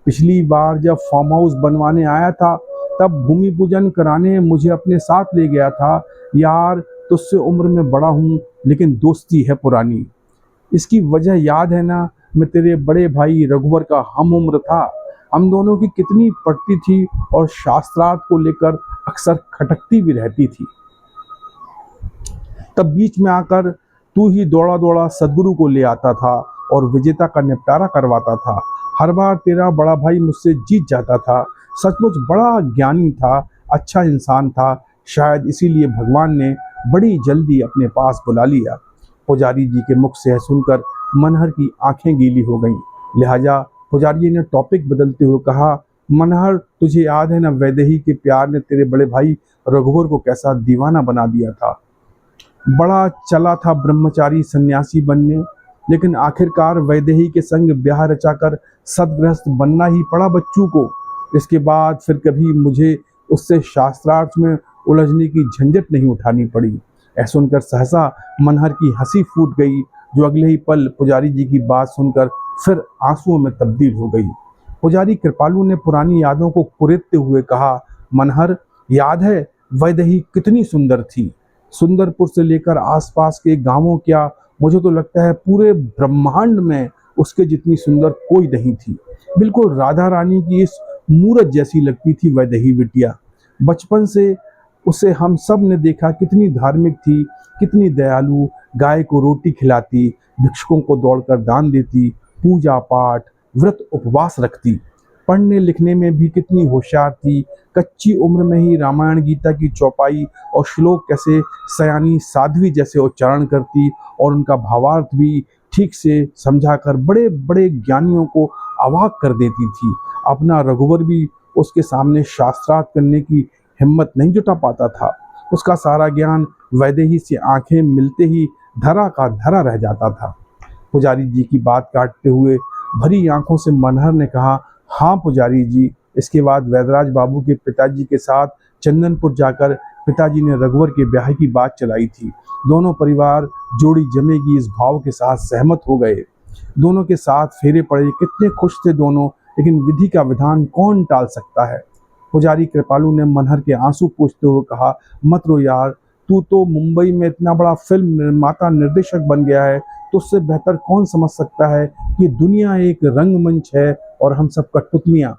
पिछली बार जब फार्म हाउस बनवाने आया था तब भूमि पूजन कराने मुझे अपने साथ ले गया था। यार, तुझसे उम्र में बड़ा हूँ लेकिन दोस्ती है पुरानी। इसकी वजह याद है ना, मैं तेरे बड़े भाई रघुवर का हम उम्र था। हम दोनों की कितनी पड़ती थी और शास्त्रार्थ को लेकर अक्सर खटकती भी रहती थी। तब बीच में आकर तू ही दौड़ा दौड़ा सदगुरु को ले आता था और विजेता का निपटारा करवाता था। हर बार तेरा बड़ा भाई मुझसे जीत जाता था। सचमुच बड़ा ज्ञानी था, अच्छा इंसान था। शायद इसीलिए भगवान ने बड़ी जल्दी अपने पास बुला लिया। पुजारी जी के मुख से यह सुनकर मनहर की आंखें गीली हो गईं। लिहाजा पुजारी ने टॉपिक बदलते हुए कहा, मनहर, तुझे याद है ना, वैदेही के प्यार ने तेरे बड़े भाई रघुवर को कैसा दीवाना बना दिया था। बड़ा चला था ब्रह्मचारी सन्यासी बनने, लेकिन आखिरकार वैदेही के संग ब्याह रचाकर सदगृहस्थ बनना ही पड़ा बच्चू को। इसके बाद फिर कभी मुझे उससे शास्त्रार्थ में उलझने की झंझट नहीं उठानी पड़ी। ऐसा सुनकर सहसा मनहर की हंसी फूट गई, जो अगले ही पल पुजारी जी की बात सुनकर फिर आंसुओं में तब्दील हो गई। पुजारी कृपालू ने पुरानी यादों को कुरेदते हुए कहा, मनहर, याद है वैदेही कितनी सुंदर थी। सुंदरपुर से लेकर आसपास के गांवों, क्या मुझे तो लगता है पूरे ब्रह्मांड में उसके जितनी सुंदर कोई नहीं थी। बिल्कुल राधा रानी की इस मूरत जैसी लगती थी वैदेही बिटिया। बचपन से उसे हम सब ने देखा, कितनी धार्मिक थी, कितनी दयालु, गाय को रोटी खिलाती, भिक्षुकों को दौड़कर दान देती, पूजा पाठ व्रत उपवास रखती। पढ़ने लिखने में भी कितनी होशियार थी। कच्ची उम्र में ही रामायण गीता की चौपाई और श्लोक कैसे सयानी साध्वी जैसे उच्चारण करती और उनका भावार्थ भी ठीक से समझाकर बड़े बड़े ज्ञानियों को अवाक कर देती थी। अपना रघुवर भी उसके सामने शास्त्रार्थ करने की हिम्मत नहीं जुटा पाता था। उसका सारा ज्ञान वैदेही से आंखें मिलते ही धरा का धरा रह जाता था। पुजारी जी की बात काटते हुए भरी आंखों से मनहर ने कहा, हाँ पुजारी जी। इसके बाद वैदराज बाबू के पिताजी के साथ चंदनपुर जाकर पिताजी ने रघुवर के ब्याह की बात चलाई थी। दोनों परिवार जोड़ी जमेगी इस भाव के साथ सहमत हो गए। दोनों के साथ फेरे पड़े, कितने खुश थे दोनों, लेकिन विधि का विधान कौन टाल सकता है। पुजारी कृपालू ने मनहर के आंसू पोंछते हुए कहा, मत रो यार, तू तो मुंबई में इतना बड़ा फिल्म निर्माता निर्देशक बन गया है, तो उससे बेहतर कौन समझ सकता है कि दुनिया एक रंगमंच है और हम सब कठपुतलियां।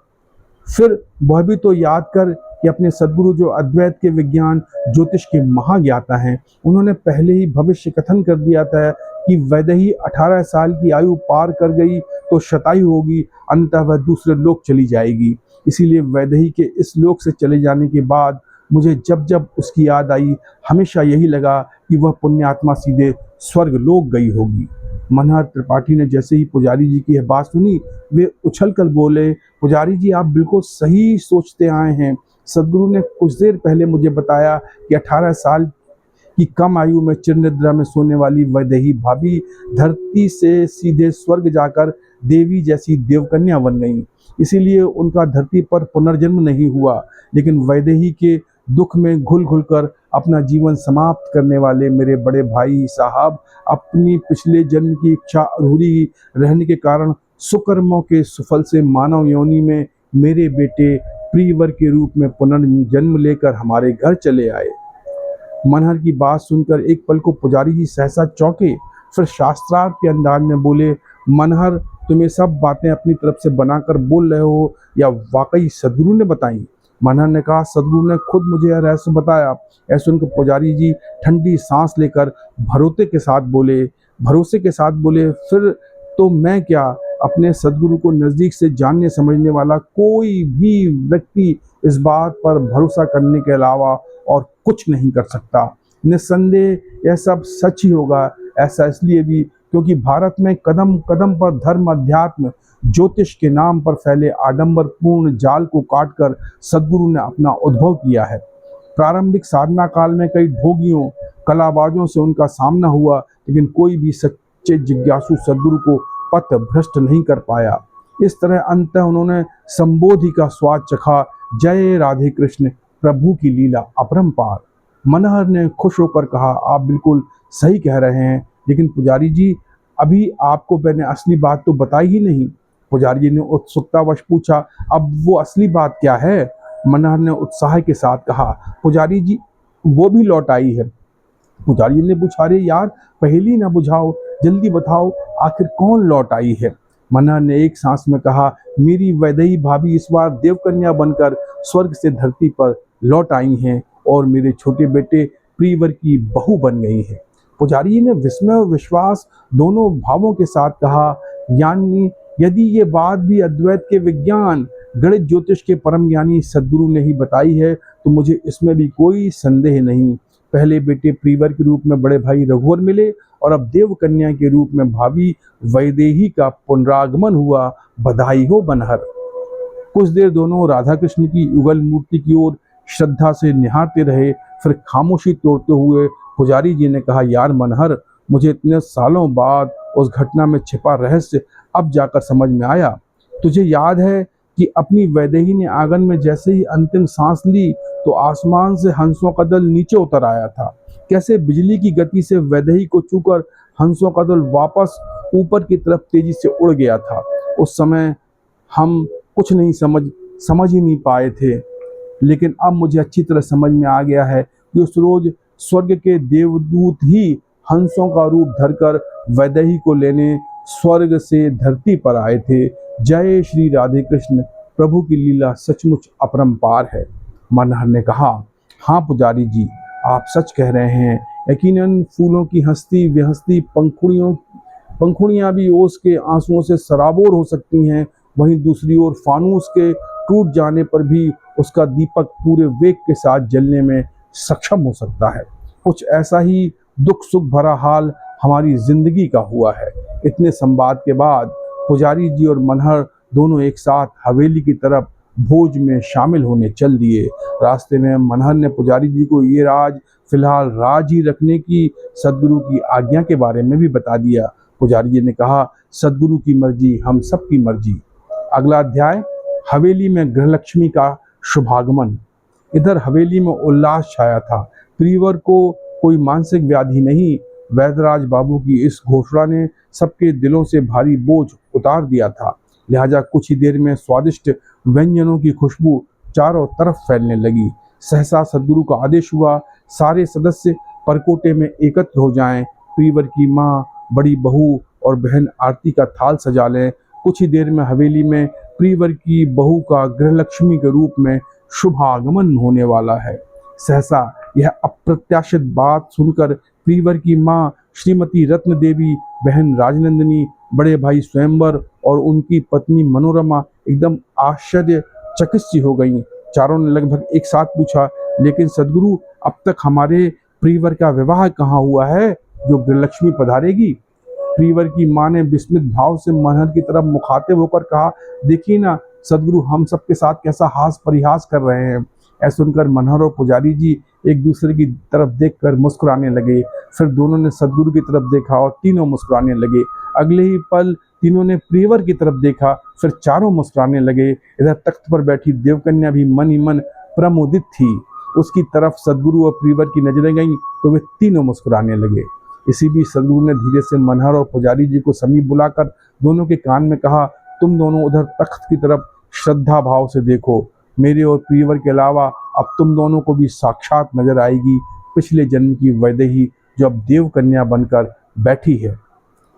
फिर वह भी तो याद कर कि अपने सदगुरु जो अद्वैत के विज्ञान ज्योतिष के महाज्ञाता हैं, उन्होंने पहले ही भविष्य कथन कर दिया था कि वैदेही 18 साल की आयु पार कर गई तो शतायु होगी, अंततः वह दूसरे लोक चली जाएगी। इसीलिए वैदेही के इस लोक से चले जाने के बाद मुझे जब जब उसकी याद आई, हमेशा यही लगा कि वह पुण्यात्मा सीधे स्वर्ग लोक गई होगी। मनहर त्रिपाठी ने जैसे ही पुजारी जी की यह बात सुनी, वे उछल कर बोले, पुजारी जी, आप बिल्कुल सही सोचते आए हैं। सदगुरु ने कुछ देर पहले मुझे बताया कि 18 साल की कम आयु में चिरनिद्रा में सोने वाली वैदेही भाभी धरती से सीधे स्वर्ग जाकर देवी जैसी देवकन्या बन गईं। इसीलिए उनका धरती पर पुनर्जन्म नहीं हुआ। लेकिन वैदेही के दुख में घुल घुल कर अपना जीवन समाप्त करने वाले मेरे बड़े भाई साहब अपनी पिछले जन्म की इच्छा अधूरी रहने के कारण सुकर्मों के सुफल से मानव योनि में मेरे बेटे प्रियवर के रूप में पुनर्जन्म लेकर हमारे घर चले आए। मनहर की बात सुनकर एक पल को पुजारी जी सहसा चौंके, फिर शास्त्रार्थ के अंदाज में बोले, मनहर, तुम ये सब बातें अपनी तरफ से बनाकर बोल रहे हो या वाकई सदगुरु ने बताई? मनहर ने कहा, सदगुरु ने खुद मुझे यह रहस्य बताया। ऐसा सुनकर पुजारी जी ठंडी सांस लेकर भरोसे के साथ बोले, फिर तो मैं क्या, अपने सदगुरु को नज़दीक से जानने समझने वाला कोई भी व्यक्ति इस बात पर भरोसा करने के अलावा और कुछ नहीं कर सकता। निस्संदेह यह सब सच ही होगा। ऐसा इसलिए भी क्योंकि भारत में कदम कदम पर धर्म, अध्यात्म, ज्योतिष के नाम पर फैले आडंबरपूर्ण जाल को काटकर सदगुरु ने अपना उद्भव किया है। प्रारंभिक साधना काल में कई ढोंगियों, कलाबाजों से उनका सामना हुआ, लेकिन कोई भी सच्चे जिज्ञासु सदगुरु को पथ भ्रष्ट नहीं कर पाया। इस तरह अंततः उन्होंने संबोधि का स्वाद चखा। जय राधे कृष्ण, प्रभु की लीला अपरंपार। मनहर ने खुश होकर कहा, आप बिल्कुल सही कह रहे हैं, लेकिन पुजारी जी, अभी आपको मैंने असली बात तो बताई ही नहीं। पुजारी जी ने उत्सुकतावश पूछा, अब वो असली बात क्या है? मनहर ने उत्साह के साथ कहा, पुजारी जी, वो भी लौट आई है। पुजारी ने पूछा, अरे यार, पहेली ना बुझाओ, जल्दी बताओ, आखिर कौन लौट आई है? मनहर ने एक सांस में कहा, मेरी वैदेही भाभी इस बार देवकन्या बनकर स्वर्ग से धरती पर लौट आई हैं और मेरे छोटे बेटे प्रियवर की बहू बन गई हैं। पुजारी ने विस्मय और विश्वास दोनों भावों के साथ कहा, यानी यदि ये बात भी अद्वैत के विज्ञान, गणित, ज्योतिष के परम ज्ञानी सदगुरु ने ही बताई है, तो मुझे इसमें भी कोई संदेह नहीं। पहले बेटे प्रियवर के रूप में बड़े भाई रघुवर मिले और अब देव कन्या के रूप में भाभी वैदेही का पुनरागमन हुआ। बधाई हो मनहर। कुछ देर दोनों राधा कृष्ण की युगल मूर्ति की ओर श्रद्धा से निहारते रहे, फिर खामोशी तोड़ते हुए पुजारी जी ने कहा, यार मनहर, मुझे इतने सालों बाद उस घटना में छिपा रहस्य अब जाकर समझ में आया। तुझे याद है कि अपनी वैदेही ने आंगन में जैसे ही अंतिम सांस ली तो आसमान से हंसों का दल नीचे उतर आया था। कैसे बिजली की गति से वैदेही को छूकर हंसों का दल वापस ऊपर की तरफ तेजी से उड़ गया था। उस समय हम कुछ नहीं समझ ही नहीं पाए थे, लेकिन अब मुझे अच्छी तरह समझ में आ गया है कि उस रोज स्वर्ग के देवदूत ही हंसों का रूप धरकर वैदेही को लेने स्वर्ग से धरती पर आए थे। जय श्री राधे कृष्ण, प्रभु की लीला सचमुच अपरंपार है। मनहर ने कहा, हाँ पुजारी जी, आप सच कह रहे हैं। यकीनन फूलों की हंसती विहंसती पंखुड़ियां भी ओस के आंसुओं से सराबोर हो सकती हैं, वहीं दूसरी ओर फानूस के टूट जाने पर भी उसका दीपक पूरे वेग के साथ जलने में सक्षम हो सकता है। कुछ ऐसा ही दुख सुख भरा हाल हमारी जिंदगी का हुआ है। इतने संवाद के बाद पुजारी जी और मनहर दोनों एक साथ हवेली की तरफ भोज में शामिल होने चल दिए। रास्ते में मनहर ने पुजारी जी को ये राज फिलहाल राज ही रखने की सदगुरु की आज्ञा के बारे में भी बता दिया। पुजारी जी ने कहा, सदगुरु की मर्जी हम सब की मर्जी। अगला अध्याय, हवेली में गृहलक्ष्मी का शुभागमन। इधर हवेली में उल्लास छाया था। प्रियवर को कोई मानसिक व्याधि नहीं। वैद्यराज बाबू की इस घोषणा ने सबके दिलों से भारी बोझ उतार दिया था। लिहाजा कुछ ही देर में स्वादिष्ट व्यंजनों की खुशबू चारों तरफ फैलने लगी। सहसा सदगुरु का आदेश हुआ, सारे सदस्य परकोटे में एकत्र हो जाएं। प्रियवर की माँ, बड़ी बहू और बहन आरती का थाल सजा लें। कुछ ही देर में हवेली में प्रियवर की बहू का गृहलक्ष्मी के रूप में शुभ आगमन होने वाला है। सहसा यह अप्रत्याशित बात सुनकर प्रियवर की माँ श्रीमती रत्न देवी, बहन राजनंदिनी, बड़े भाई स्वयंवर और उनकी पत्नी मनोरमा एकदम आश्चर्यचकित सी हो गईं। चारों ने लगभग एक साथ पूछा, लेकिन सदगुरु, अब तक हमारे प्रियवर का विवाह कहाँ हुआ है जो गृहलक्ष्मी पधारेगी? प्रियवर की माँ ने विस्मित भाव से मनहर की तरफ मुखातिब होकर कहा, देखिए ना सदगुरु, हम सबके साथ कैसा हास परिहास कर रहे हैं। ऐसा सुनकर मनहर और पुजारी जी एक दूसरे की तरफ देखकर मुस्कुराने लगे। फिर दोनों ने सदगुरु की तरफ देखा और तीनों मुस्कुराने लगे। अगले ही पल तीनों ने प्रियवर की तरफ देखा, फिर चारों मुस्कुराने लगे। इधर तख्त पर बैठी देवकन्या भी मन ही मन प्रमुदित थी। उसकी तरफ सदगुरु और प्रियवर की नजरें गईं तो वे तीनों मुस्कुराने लगे। इसी बीच सदगुरु ने धीरे से मनहर और पुजारी जी को समीप बुलाकर दोनों के कान में कहा, तुम दोनों उधर तख्त की तरफ श्रद्धा भाव से देखो। मेरे और प्रियवर के अलावा अब तुम दोनों को भी साक्षात नजर आएगी पिछले जन्म की वैदेही जो अब देव कन्या बनकर बैठी है।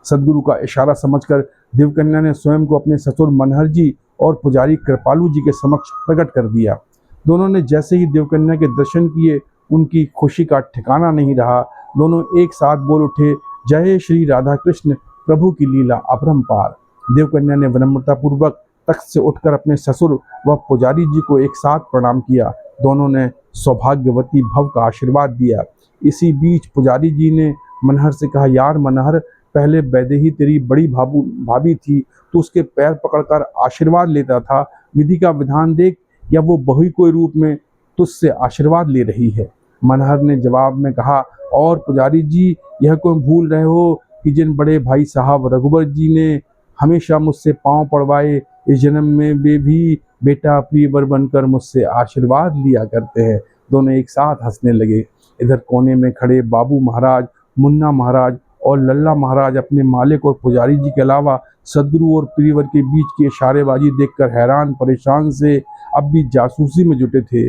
सदगुरु का इशारा समझकर देवकन्या ने स्वयं को अपने ससुर मनहर जी और पुजारी कृपालु जी के समक्ष प्रकट कर दिया। दोनों ने जैसे ही देवकन्या के दर्शन किए, उनकी खुशी का ठिकाना नहीं रहा। दोनों एक साथ बोल उठे, जय श्री राधा कृष्ण, प्रभु की लीला अपरंपार। देवकन्या ने विनम्रता पूर्वक तख्त से उठकर अपने ससुर व पुजारी जी को एक साथ प्रणाम किया। दोनों ने सौभाग्यवती भव का आशीर्वाद दिया। इसी बीच पुजारी जी ने मनहर से कहा, यार मनहर, पहले वैदेही तेरी बड़ी भाभी थी, तो उसके पैर पकड़कर आशीर्वाद लेता था। विधि का विधान देख, या वो बहु के रूप में तुझसे आशीर्वाद ले रही है। मनहर ने जवाब में कहा, और पुजारी जी, यह कोई भूल रहे हो कि जिन बड़े भाई साहब रघुबर जी ने हमेशा मुझसे पांव पड़वाए, इस जन्म में वे भी बेटा प्रियवर बनकर मुझसे आशीर्वाद लिया करते हैं। दोनों एक साथ हंसने लगे। इधर कोने में खड़े बाबू महाराज, मुन्ना महाराज और लल्ला महाराज अपने मालिक और पुजारी जी के अलावा सदगुरु और प्रियवर के बीच की इशारेबाजी देखकर हैरान परेशान से अब भी जासूसी में जुटे थे।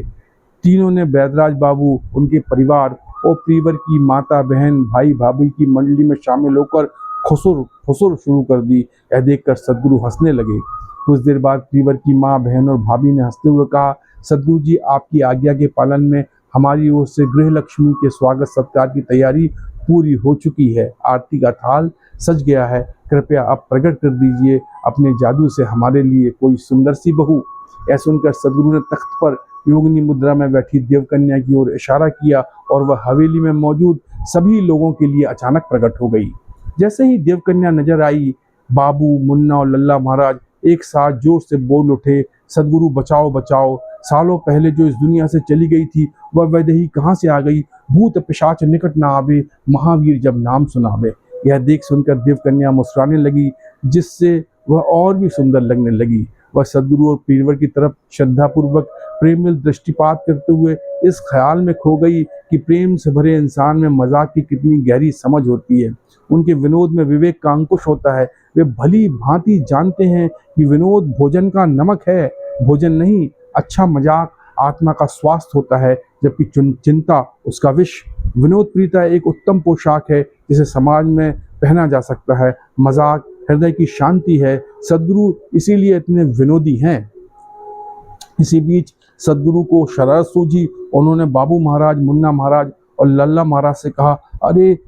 तीनों ने बैदराज बाबू, उनके परिवार और प्रियवर की माता बहन भाई भाभी की मंडली में शामिल होकर खुसुर फुसुर शुरू कर दी। यह देखकर सदगुरु हंसने लगे। कुछ देर बाद प्रियवर की माँ, बहन और भाभी ने हंसते हुए कहा, सदगुरु जी, आपकी आज्ञा के पालन में हमारी ओर से गृह लक्ष्मी के स्वागत सत्कार की तैयारी पूरी हो चुकी है। आरती का थाल सज गया है। कृपया आप प्रकट कर दीजिए अपने जादू से हमारे लिए कोई सुंदर सी बहू। यह सुनकर सदगुरु ने तख्त पर योगिनी मुद्रा में बैठी देवकन्या की ओर इशारा किया और वह हवेली में मौजूद सभी लोगों के लिए अचानक प्रकट हो गई। जैसे ही देवकन्या नजर आई, बाबू, मुन्ना और लल्ला महाराज एक साथ जोर से बोल उठे, सदगुरु बचाओ बचाओ, सालों पहले जो इस दुनिया से चली गई थी वह वैदेही कहाँ से आ गई? भूत पिशाच निकट ना आवे, महावीर जब नाम सुनावे। यह देख सुनकर देवकन्या मुस्कुराने लगी, जिससे वह और भी सुंदर लगने लगी। वह सदगुरु और प्रियवर की तरफ श्रद्धापूर्वक प्रेमिल दृष्टिपात करते हुए इस ख्याल में खो गई कि प्रेम से भरे इंसान में मजाक की कितनी गहरी समझ होती है। उनके विनोद में विवेक का अंकुश होता है। वे भली भांति जानते हैं कि विनोद भोजन का नमक है, भोजन नहीं। अच्छा मजाक आत्मा का स्वास्थ्य होता है, जबकि चिंता उसका विष। विनोद प्रियता एक उत्तम पोशाक है जिसे समाज में पहना जा सकता है। मजाक हृदय की शांति है। सदगुरु इसीलिए इतने विनोदी हैं। इसी बीच सदगुरु को शरारत सूझी। उन्होंने बाबू महाराज, मुन्ना महाराज और लल्ला महाराज से कहा, अरे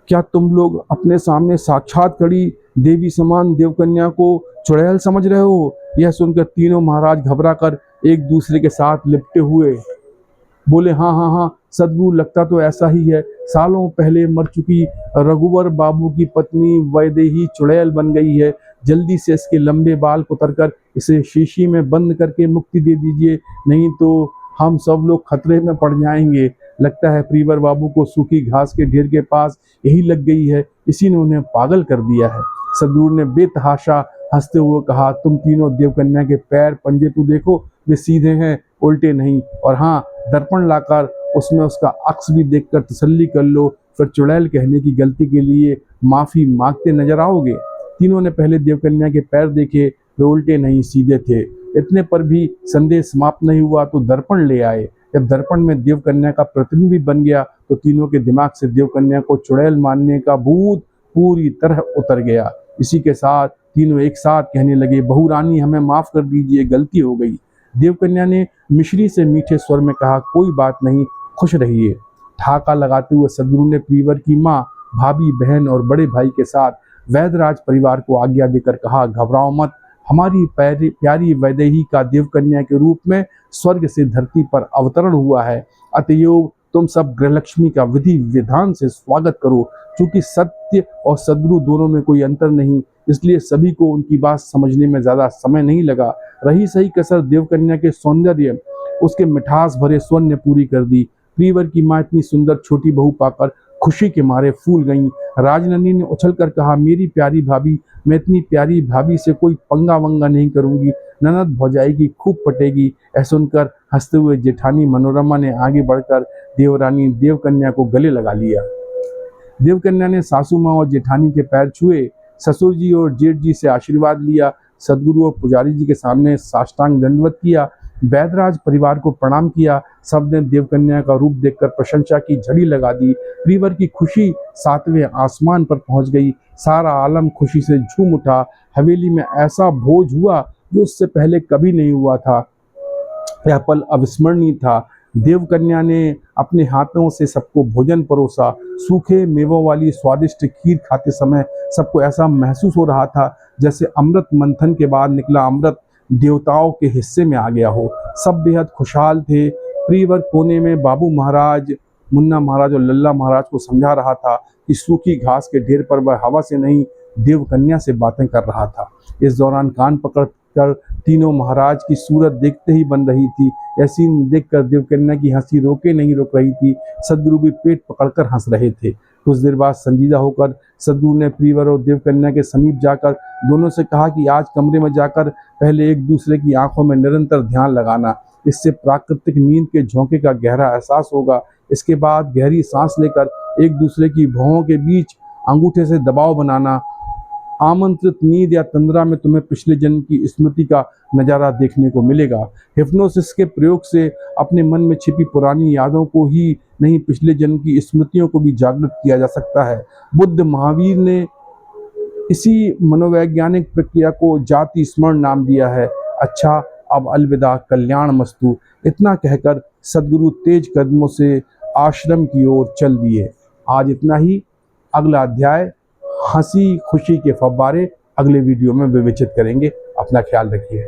क्या तुम लोग अपने सामने साक्षात खड़ी देवी समान देवकन्या को चुड़ैल समझ रहे हो? यह सुनकर तीनों महाराज घबरा कर एक दूसरे के साथ लिपटे हुए बोले, हाँ, सदगुरु, लगता तो ऐसा ही है। सालों पहले मर चुकी रघुवर बाबू की पत्नी वैदेही चुड़ैल बन गई है। जल्दी से इसके लंबे बाल कुतरकर इसे शीशी में बंद करके मुक्ति दे दीजिए, नहीं तो हम सब लोग खतरे में पड़ जाएंगे। लगता है प्रियवर बाबू को सूखी घास के ढेर के पास यही लग गई है, इसी ने उन्हें पागल कर दिया है। सदगुरु ने बेतहाशा हंसते हुए कहा, तुम तीनों देवकन्या के पैर पंजे तो देखो, वे सीधे हैं, उल्टे नहीं। और हाँ, दर्पण लाकर उसमें उसका अक्स भी देखकर तसल्ली कर लो, फिर चुड़ैल कहने की गलती के लिए माफी मांगते नजर आओगे। तीनों ने पहले देवकन्या के पैर देखे, वे उल्टे नहीं सीधे थे। इतने पर भी संदेह समाप्त नहीं हुआ तो दर्पण ले आए। जब दर्पण में देवकन्या का प्रतिबिंब बन गया तो तीनों के दिमाग से देवकन्या को चुड़ैल मानने का भूत पूरी तरह उतर गया। इसी के साथ तीनों एक साथ कहने लगे, बहू रानी, हमें माफ कर दीजिए, गलती हो गई। देवकन्या ने मिश्री से मीठे स्वर में कहा, कोई बात नहीं, खुश रहिए। ठाका लगाते हुए सदगुरु ने प्रियवर की माँ, भाभी, बहन और बड़े भाई के साथ वैदराज परिवार को आज्ञा देकर कहा, घबराओ मत, हमारी प्यारी वैदेही का देवकन्या के रूप में स्वर्ग से धरती पर अवतरण हुआ है। अतएव तुम सब गृहलक्ष्मी का विधि विधान से स्वागत करो। चूंकि सत्य और सदगुरु दोनों में कोई अंतर नहीं, इसलिए सभी को उनकी बात समझने में ज्यादा समय नहीं लगा। रही सही कसर देवकन्या के सौंदर्य, उसके मिठास भरे स्वर ने पूरी कर दी। प्रियवर की माँ इतनी सुंदर छोटी बहू पाकर खुशी के मारे फूल गईं। राजनंदी ने उछलकर कहा, मेरी प्यारी भाभी, मैं इतनी प्यारी भाभी से कोई पंगा वंगा नहीं करूंगी, ननद भौजाई की खूब पटेगी। ऐसा सुनकर हंसते हुए जेठानी मनोरमा ने आगे बढ़कर देवरानी देवकन्या को गले लगा लिया। देवकन्या ने सासू माँ और जेठानी के पैर छुए, ससुर जी और जेठ जी से आशीर्वाद लिया, सदगुरु और पुजारी जी के सामने साष्टांग दंडवत किया। वैदराज परिवार को प्रणाम किया। सबने देवकन्या का रूप देखकर प्रशंसा की झड़ी लगा दी। प्रियवर की खुशी 7वें आसमान पर पहुंच गई। सारा आलम खुशी से झूम उठा। हवेली में ऐसा भोज हुआ जो उससे पहले कभी नहीं हुआ था। यह पल अविस्मरणीय था। देवकन्या ने अपने हाथों से सबको भोजन परोसा। सूखे मेवों वाली स्वादिष्ट खीर खाते समय सबको ऐसा महसूस हो रहा था जैसे अमृत मंथन के बाद निकला अमृत देवताओं के हिस्से में आ गया हो। सब बेहद खुशहाल थे। प्रियवर कोने में बाबू महाराज, मुन्ना महाराज और लल्ला महाराज को समझा रहा था कि सूखी घास के ढेर पर वह हवा से नहीं देवकन्या से बातें कर रहा था। इस दौरान कान पकड़कर तीनों महाराज की सूरत देखते ही बन रही थी। यह सीन देखकर देवकन्या की हंसी रोके नहीं रोक रही थी। सदगुरु भी पेट पकड़कर हंस रहे थे। कुछ देर बाद संजीदा होकर सदगुरु ने प्रियवर और देवकन्या के समीप जाकर दोनों से कहा कि आज कमरे में जाकर पहले एक दूसरे की आंखों में निरंतर ध्यान लगाना। इससे प्राकृतिक नींद के झोंके का गहरा एहसास होगा। इसके बाद गहरी सांस लेकर एक दूसरे की भौहों के बीच अंगूठे से दबाव बनाना। आमंत्रित नींद या तंद्रा में तुम्हें पिछले जन्म की स्मृति का नज़ारा देखने को मिलेगा। हिप्नोसिस के प्रयोग से अपने मन में छिपी पुरानी यादों को ही नहीं, पिछले जन्म की स्मृतियों को भी जागृत किया जा सकता है। बुद्ध महावीर ने इसी मनोवैज्ञानिक प्रक्रिया को जाति स्मरण नाम दिया है। अच्छा, अब अलविदा, कल्याण मस्तु। इतना कहकर सदगुरु तेज कदमों से आश्रम की ओर चल दिए। आज इतना ही। अगला अध्याय हंसी खुशी के फव्वारे अगले वीडियो में विवेचित करेंगे। अपना ख्याल रखिए।